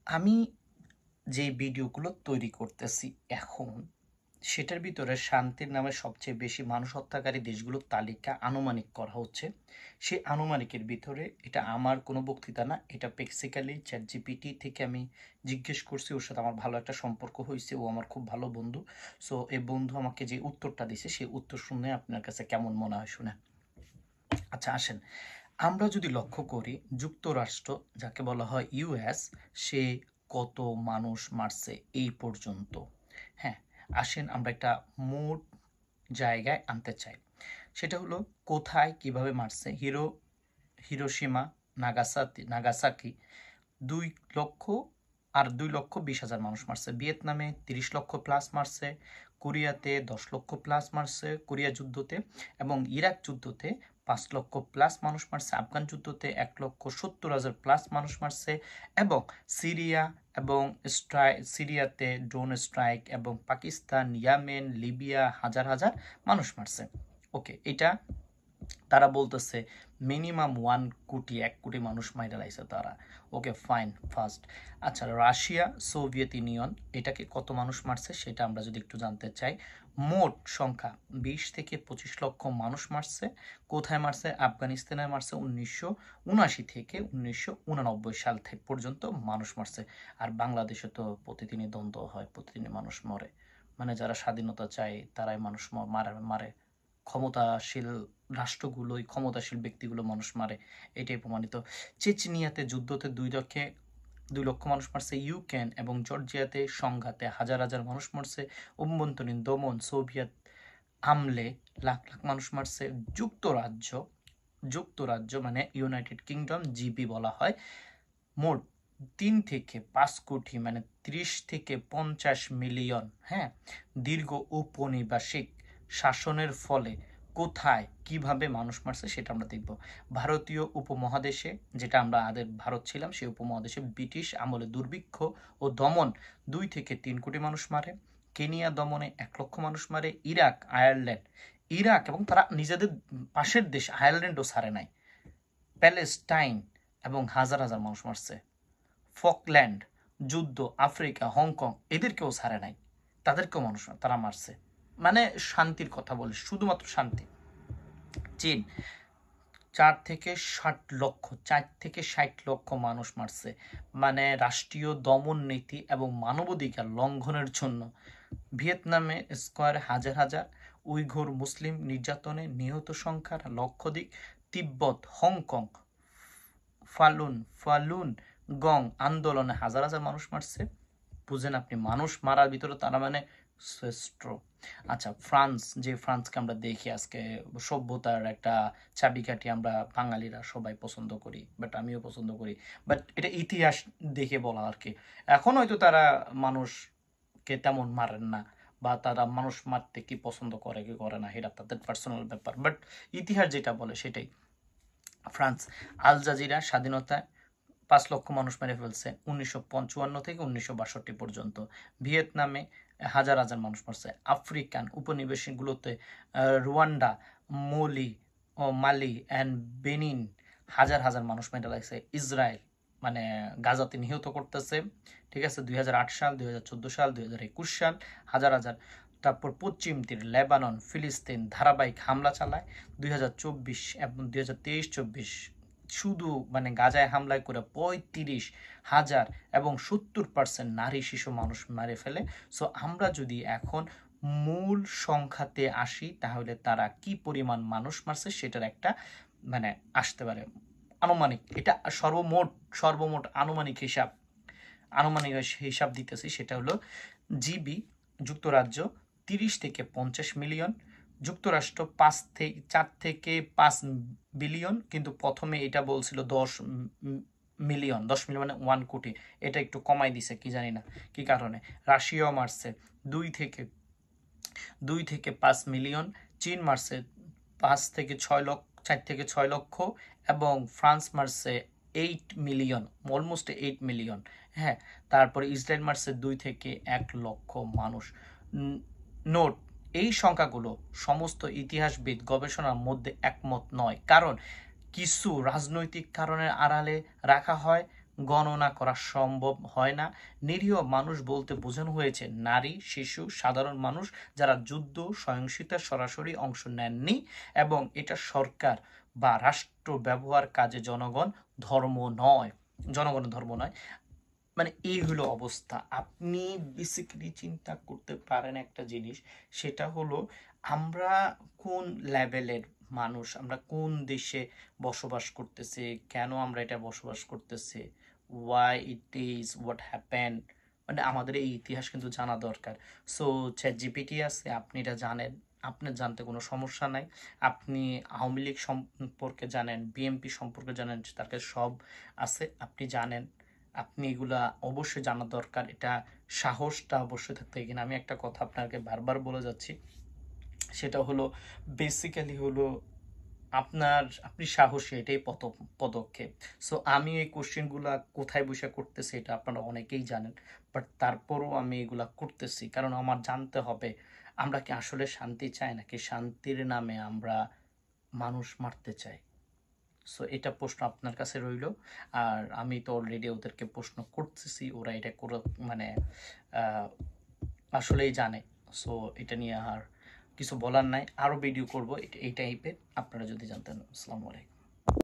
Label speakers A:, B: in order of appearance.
A: আমি যে ভিডিওগুলো তৈরি করতেছি এখন, সেটার ভিতরে শান্তির নামে সবচেয়ে বেশি মানুষ হত্যাকারী দেশগুলোর তালিকা আনুমানিক করা হচ্ছে। সেই আনুমানিকের ভিতরে এটা আমার কোনো বক্তৃতা না, এটা বেসিক্যালি চ্যাটজিপিটি থেকে আমি জিজ্ঞেস করছি। ওর সাথে আমার ভালো একটা সম্পর্ক হয়েছে, ও আমার খুব ভালো বন্ধু। সো এই বন্ধু আমাকে যে উত্তরটা দিছে সেই উত্তর শুনে আপনার কাছে কেমন মনে হয় শুনে। আচ্ছা আসেন, আমরা যদি লক্ষ্য করি যুক্তরাষ্ট্র, যাকে বলা হয় ইউএস, সে কত মানুষ মারছে এই পর্যন্ত। হ্যাঁ, আসেন আমরা একটা মোট জায়গায় আনতে চাই। সেটা হলো কোথায় কিভাবে মারছে। হিরোশিমা, নাগাসাকি 2 লক্ষ আর 2,20,000 মানুষ মারছে। ভিয়েতনামে 30 লক্ষ প্লাস মারছে। কোরিয়াতে 10 লক্ষ প্লাস মারছে কোরিয়া যুদ্ধতে, এবং ইরাক যুদ্ধতে 5 লক্ষ প্লাস মানুষ মারছে। আফগান যুদ্ধতে 1,70,000 প্লাস মানুষ মারছে। এবং সিরিয়া এবং সিরিয়াতে ড্রোন স্ট্রাইক, এবং পাকিস্তান, ইয়ামেন, লিবিয়া হাজার হাজার মানুষ মারছে। ওকে, এটা তারা বলতেছে মিনিমাম 1 কোটি 1 কোটি মানুষ মাইরা লাইছে তারা। Okay fine, first. আচ্ছা, রাশিয়া, সোভিয়েত ইউনিয়ন, এটাকে কত মানুষ মারছে সেটা আমরা যদি একটু জানতে চাই। মোট সংখ্যা 20 থেকে 25 লক্ষ মানুষ মারছে। কোথায় মারছে? আফগানিস্তানে মারছে 1979 থেকে 1989 সাল থেকে পর্যন্ত মানুষ মারছে। আর বাংলাদেশে তো প্রতিদিনই দ্বন্দ্ব হয়, প্রতিদিনই মানুষ মরে। মানে যারা স্বাধীনতা চায় তারাই মানুষ মারে মারে। ক্ষমতাশীল রাষ্ট্রগুলোই, ক্ষমতাশীল ব্যক্তিগুলো মানুষ মারে, এটাই প্রমাণিত। চেচনিয়াতে যুদ্ধতে 2 লক্ষ মানুষ মারছে। ইউক্রেন এবং জর্জিয়াতে সংঘাতে হাজার হাজার মানুষ মরছে। অভ্যন্তরীণ দমন, সোভিয়েত আমলে লাখ লাখ মানুষ মারছে। যুক্তরাজ্য যুক্তরাজ্য মানে ইউনাইটেড কিংডম, জিবি বলা হয়, মোট 3 থেকে 5 কোটি মানে 30 থেকে 50 মিলিয়ন, হ্যাঁ, দীর্ঘ ঔপনিবেশিক শাসনের ফলে কোথায় কিভাবে মানুষ মারছে সেটা আমরা দেখব। ভারতীয় উপমহাদেশে, যেটা আমরা আদের ভারত ছিলাম, সেই উপমহাদেশে ব্রিটিশ আমলে দুর্ভিক্ষ ও দমন 2 থেকে 3 কোটি মানুষ মারে। কেনিয়া দমনে 1 লক্ষ মানুষ মারে। ইরাক এবং তারা নিজেদের পাশের দেশ আয়ারল্যান্ডও ছাড়ে নাই। প্যালেস্টাইন এবং হাজার হাজার মানুষ মারছে। ফকল্যান্ড যুদ্ধ, আফ্রিকা, হংকং, এদেরকেও ছাড়ে নাই, তাদেরকেও মানুষ তারা মারছে। মানে শান্তির কথা বলে, শুধুমাত্র শান্তি। চীন 4 থেকে 60 লক্ষ মানুষ মারছে, মানে রাষ্ট্রীয় দমন নীতি এবং মানবাধিকার লঙ্ঘনের জন্য। ভিয়েতনামে স্কোয়ার হাজার হাজার। উইঘুর মুসলিম নির্যাতনে নিহত সংখ্যার লক্ষাধিক। তিব্বত, হংকং, ফালুন গং আন্দোলনে হাজার হাজার মানুষ মারছে। বুঝেন আপনি, মানুষ মারার ভিতরে তারা মানে শ্রেষ্ঠ। আচ্ছা, ফ্রান্সকে আমরা দেখি আজকে সভ্যতার একটা চাবিকাঠি, আমরা বাঙালিরা সবাই পছন্দ করি, বাট আমিও পছন্দ করি, বাট এটা ইতিহাস দেখে বলা আর কি। এখন হয়তো তারা মানুষকে তেমন মারেন না, বা তারা মানুষ মারতে কি পছন্দ করে কি করে না এটা তাদের পার্সোনাল ব্যাপার, বাট ইতিহাস যেটা বলে সেটাই। ফ্রান্স, আল জাজিরা স্বাধীনতায় 5 লক্ষ মানুষ মেরে ফেলছে 1955 থেকে 1962 পর্যন্ত। ভিয়েতনামে হাজার হাজার মানুষ মারছে। আফ্রিকান উপনিবেশগুলোতে রুয়ান্ডা, মালি অ্যান্ড বেনিন হাজার হাজার মানুষ মেরে লাগছে। ইসরায়েল মানে গাজাতে নিহত করতেছে, ঠিক আছে, 2008 সাল, 2014 সাল, 2021 সাল হাজার হাজার। তারপর পশ্চিম তীর, লেবানন, ফিলিস্তিন ধারাবাহিক হামলা চালায় 2024 এবং 2023-24, শুধু মানে গাজায় হামলায় করে 35,000 এবং 70% নারী শিশু মানুষ মারে ফেলে। সো আমরা যদি এখন মূল সংখ্যাতে আসি তাহলে তারা কি পরিমাণ মানুষ মারছে সেটার একটা মানে আসতে পারে আনুমানিক। এটা সর্বমোট আনুমানিক হিসাব দিতেছি। সেটা হলো জিবি যুক্তরাজ্য 30 থেকে 50 মিলিয়ন, যুক্তরাষ্ট্র 4 থেকে 5 বিলিয়ন, কিন্তু প্রথমে এটা বলছিল 10 মিলিয়ন মানে 1 কোটি, এটা একটু কমাই দিছে কি জানি না কি কারণে। রাশিয়াও মারছে 2 থেকে 5 মিলিয়ন। চীন মারছে 4 থেকে 6 লক্ষ, এবং ফ্রান্স মারছে 8 মিলিয়ন, অলমোস্ট 8 মিলিয়ন। হ্যাঁ, তারপরে ইসরায়েল মারছে 2 থেকে 1 লক্ষ মানুষ। নোট, এই সংখ্যাগুলো সমস্ত ইতিহাসবিদ গবেষণার মধ্যে একমত নয়, কারণ কিছু রাজনৈতিক কারণের আড়ালে রাখা হয়, গণনা করা সম্ভব হয় না। নিরীহ মানুষ বলতে বোঝানো হয়েছে নারী, শিশু, সাধারণ মানুষ যারা যুদ্ধ সহিংসতায় সরাসরি অংশ নেননি, এবং এটা সরকার বা রাষ্ট্র ব্যবহার কাজে জনগণের ধর্ম নয়। মানে এই হলো অবস্থা। আপনি বেসিক্যালি চিন্তা করতে পারেন একটা জিনিস, সেটা হলো আমরা কোন লেভেলের মানুষ, আমরা কোন দেশে বসবাস করতেছি, কেন আমরা এটা বসবাস করতেছি, why it is, what happen. মানে আমাদের এই ইতিহাস কিন্তু জানা দরকার। সো চ্যাট জিপিটি আছে, আপনি এটা জানেন, আপনার জানতে কোনো সমস্যা নাই। আপনি আওয়ামী লীগ সম্পর্কে জানেন, বিএনপি সম্পর্কে জানেন, তার কাছে সব আছে, আপনি জানেন। আপনি এগুলা অবশ্যই জানা দরকার। এটা সাহসটা অবশ্যই থাকতে হয়। কিনা আমি একটা কথা আপনাকে বারবার বলে যাচ্ছি, সেটা হলো বেসিক্যালি হলো আপনি সাহসী, এটাই পদক্ষেপ। সো আমি এই কোশ্চেনগুলা কোথায় বসে করতেছি এটা আপনারা অনেকেই জানেন, বাট তারপরও আমি এগুলা করতেছি কারণ আমার জানতে হবে আমরা কি আসলে শান্তি চাই, নাকি শান্তির নামে আমরা মানুষ মারতে চাই। সো এটা প্রশ্ন আপনার কাছে রইল। আর আমি তো অলরেডি ওদেরকে প্রশ্ন করতেছি, ওরা এটা করে মানে আহ, আসলেই জানে। সো এটা নিয়ে আর কিছু বলার নাই, আরও ভিডিও করবো এই টাইপের, আপনারা যদি জানতেন। আসসালামু আলাইকুম।